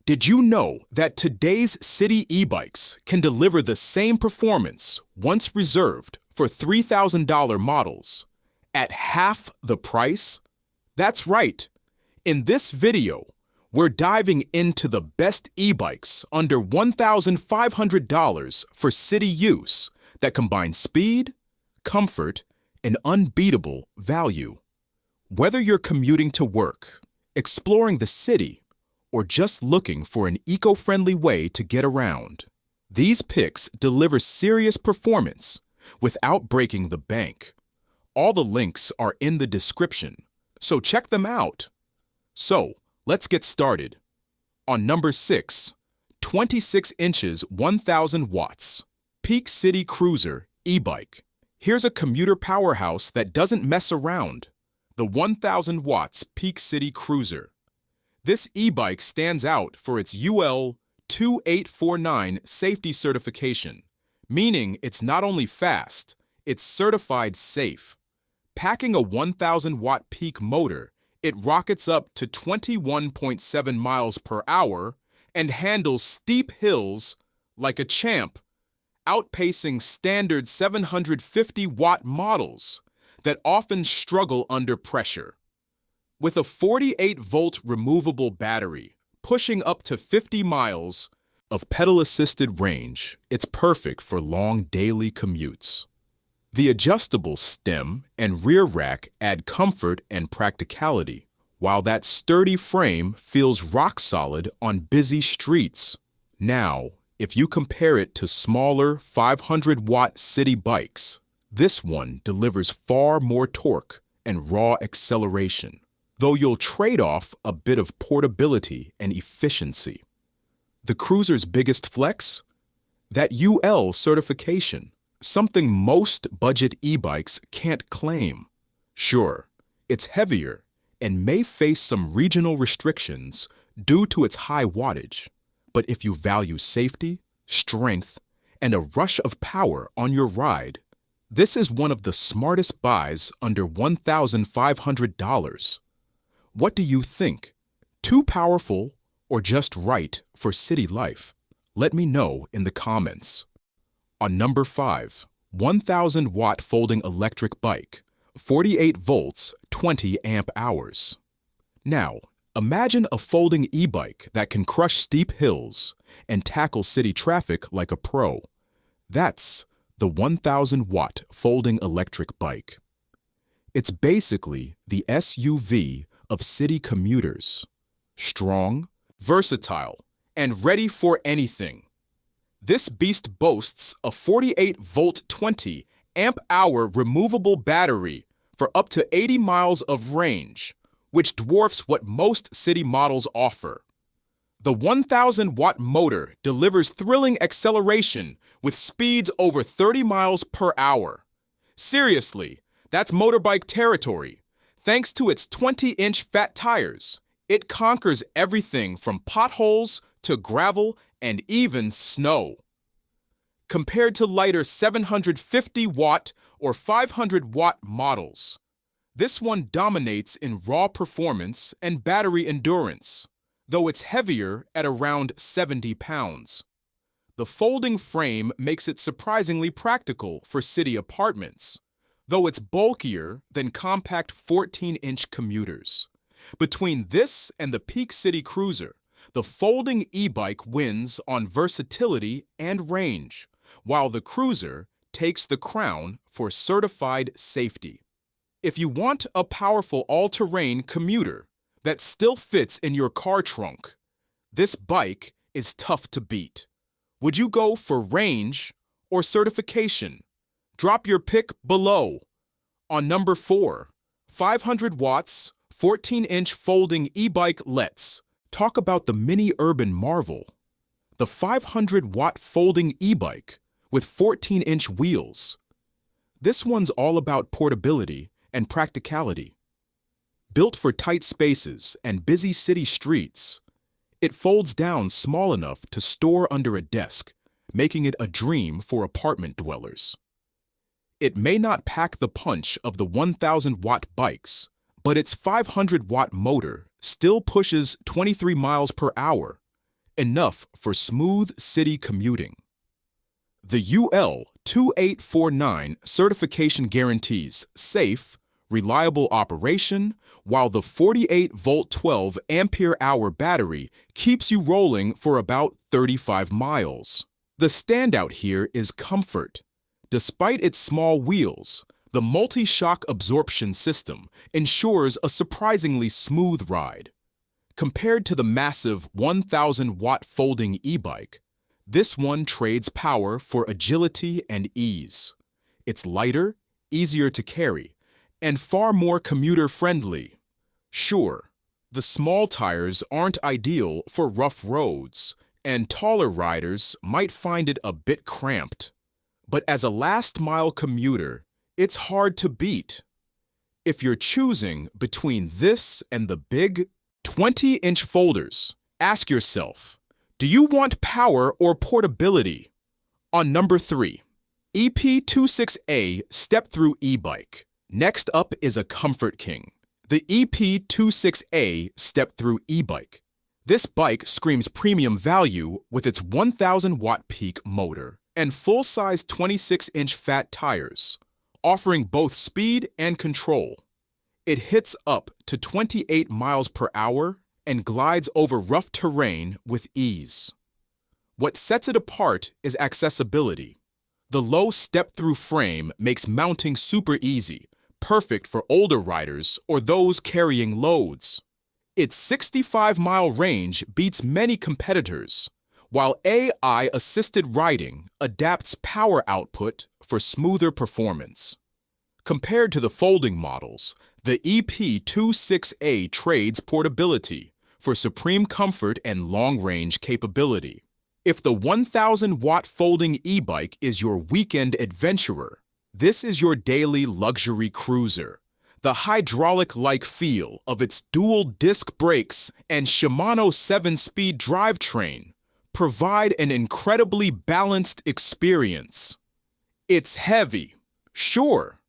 Did you know that today's city e-bikes can deliver the same performance once reserved for $3,000 models at half the price? That's right. In this video, we're diving into the best e-bikes under $1,500 for city use that combine speed, comfort, and unbeatable value. Whether you're commuting to work, exploring the city, or just looking for an eco-friendly way to get around, these picks deliver serious performance without breaking the bank. All the links are in the description, so check them out. So, let's get started. On number 6, 26 inches 1,000 watts, Peak City Cruiser e-bike. Here's a commuter powerhouse that doesn't mess around. The 1,000 watts Peak City Cruiser. This e-bike stands out for its UL 2849 safety certification, meaning it's not only fast, it's certified safe. Packing a 1,000 watt peak motor, it rockets up to 21.7 miles per hour and handles steep hills like a champ, outpacing standard 750 watt models that often struggle under pressure. With a 48-volt removable battery, pushing up to 50 miles of pedal-assisted range, it's perfect for long daily commutes. The adjustable stem and rear rack add comfort and practicality, while that sturdy frame feels rock-solid on busy streets. Now, if you compare it to smaller 500-watt city bikes, this one delivers far more torque and raw acceleration, though you'll trade off a bit of portability and efficiency. The Cruiser's biggest flex? That UL certification, something most budget e-bikes can't claim. Sure, it's heavier and may face some regional restrictions due to its high wattage, but if you value safety, strength, and a rush of power on your ride, this is one of the smartest buys under $1,500. What do you think? Too powerful or just right for city life? Let me know in the comments. On number 5, 1,000 watt folding electric bike, 48 volts, 20 amp hours. Now, imagine a folding e-bike that can crush steep hills and tackle city traffic like a pro. That's the 1,000 watt folding electric bike. It's basically the SUV of city commuters. Strong, versatile, and ready for anything. This beast boasts a 48-volt 20 amp-hour removable battery for up to 80 miles of range, which dwarfs what most city models offer. The 1,000-watt motor delivers thrilling acceleration with speeds over 30 miles per hour. Seriously, that's motorbike territory. Thanks to its 20-inch fat tires, it conquers everything from potholes to gravel and even snow. Compared to lighter 750-watt or 500-watt models, this one dominates in raw performance and battery endurance, though it's heavier at around 70 pounds. The folding frame makes it surprisingly practical for city apartments, though it's bulkier than compact 14-inch commuters. Between this and the Peak City Cruiser, the folding e-bike wins on versatility and range, while the Cruiser takes the crown for certified safety. If you want a powerful all-terrain commuter that still fits in your car trunk, this bike is tough to beat. Would you go for range or certification? Drop your pick below. On number 4, 500 watts, 14-inch folding e-bike. Let's talk about the mini urban marvel. The 500-watt folding e-bike with 14-inch wheels. This one's all about portability and practicality. Built for tight spaces and busy city streets, it folds down small enough to store under a desk, making it a dream for apartment dwellers. It may not pack the punch of the 1,000-watt bikes, but its 500-watt motor still pushes 23 miles per hour, enough for smooth city commuting. The UL 2849 certification guarantees safe, reliable operation, while the 48-volt 12-ampere-hour battery keeps you rolling for about 35 miles. The standout here is comfort. Despite its small wheels, the multi-shock absorption system ensures a surprisingly smooth ride. Compared to the massive 1,000-watt folding e-bike, this one trades power for agility and ease. It's lighter, easier to carry, and far more commuter-friendly. Sure, the small tires aren't ideal for rough roads, and taller riders might find it a bit cramped. But as a last-mile commuter, it's hard to beat. If you're choosing between this and the big 20-inch folders, ask yourself, do you want power or portability? On number 3, EP26A Step-Through e-bike. Next up is a comfort king, the EP26A Step-Through e-bike. This bike screams premium value with its 1,000-watt peak motor and full-size 26-inch fat tires, offering both speed and control. It hits up to 28 miles per hour and glides over rough terrain with ease. What sets it apart is accessibility. The low step-through frame makes mounting super easy, perfect for older riders or those carrying loads. Its 65-mile range beats many competitors, while AI-assisted riding adapts power output for smoother performance. Compared to the folding models, the EP26A trades portability for supreme comfort and long-range capability. If the 1,000-watt folding e-bike is your weekend adventurer, this is your daily luxury cruiser. The hydraulic-like feel of its dual-disc brakes and Shimano 7-speed drivetrain provide an incredibly balanced experience. It's heavy, sure,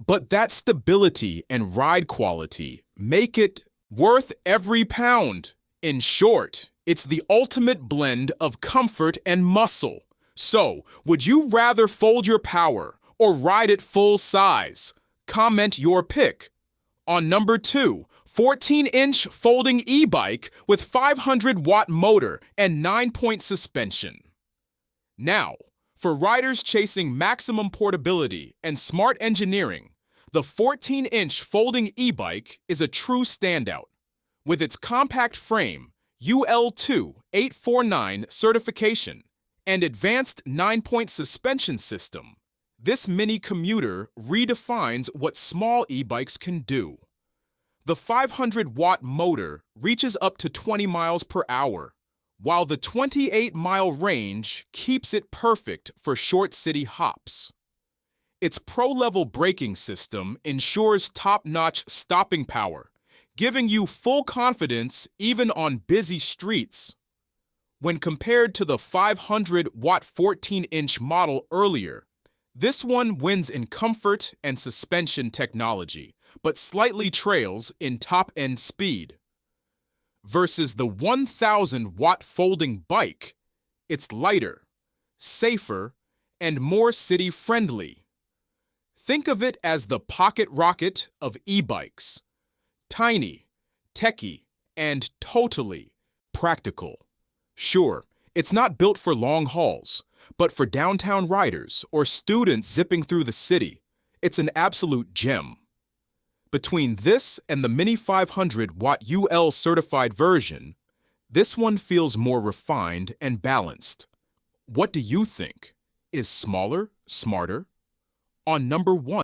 but that stability and ride quality make it worth every pound. In short, it's the ultimate blend of comfort and muscle. So, would you rather fold your power or ride it full size? Comment your pick. On number 2, 14-inch folding e-bike with 500-watt motor and 9-point suspension. Now, for riders chasing maximum portability and smart engineering, the 14-inch folding e-bike is a true standout. With its compact frame, UL2849 certification, and advanced 9-point suspension system, this mini commuter redefines what small e-bikes can do. The 500-watt motor reaches up to 20 miles per hour, while the 28-mile range keeps it perfect for short city hops. Its pro-level braking system ensures top-notch stopping power, giving you full confidence even on busy streets. When compared to the 500-watt 14-inch model earlier, this one wins in comfort and suspension technology, but slightly trails in top-end speed. Versus the 1,000-watt folding bike, it's lighter, safer, and more city-friendly. Think of it as the pocket rocket of e-bikes. Tiny, techy, and totally practical. Sure, it's not built for long hauls, but for downtown riders or students zipping through the city, it's an absolute gem. Between this and the Mini 500-watt UL certified version, this one feels more refined and balanced. What do you think? Is smaller smarter? On number 1.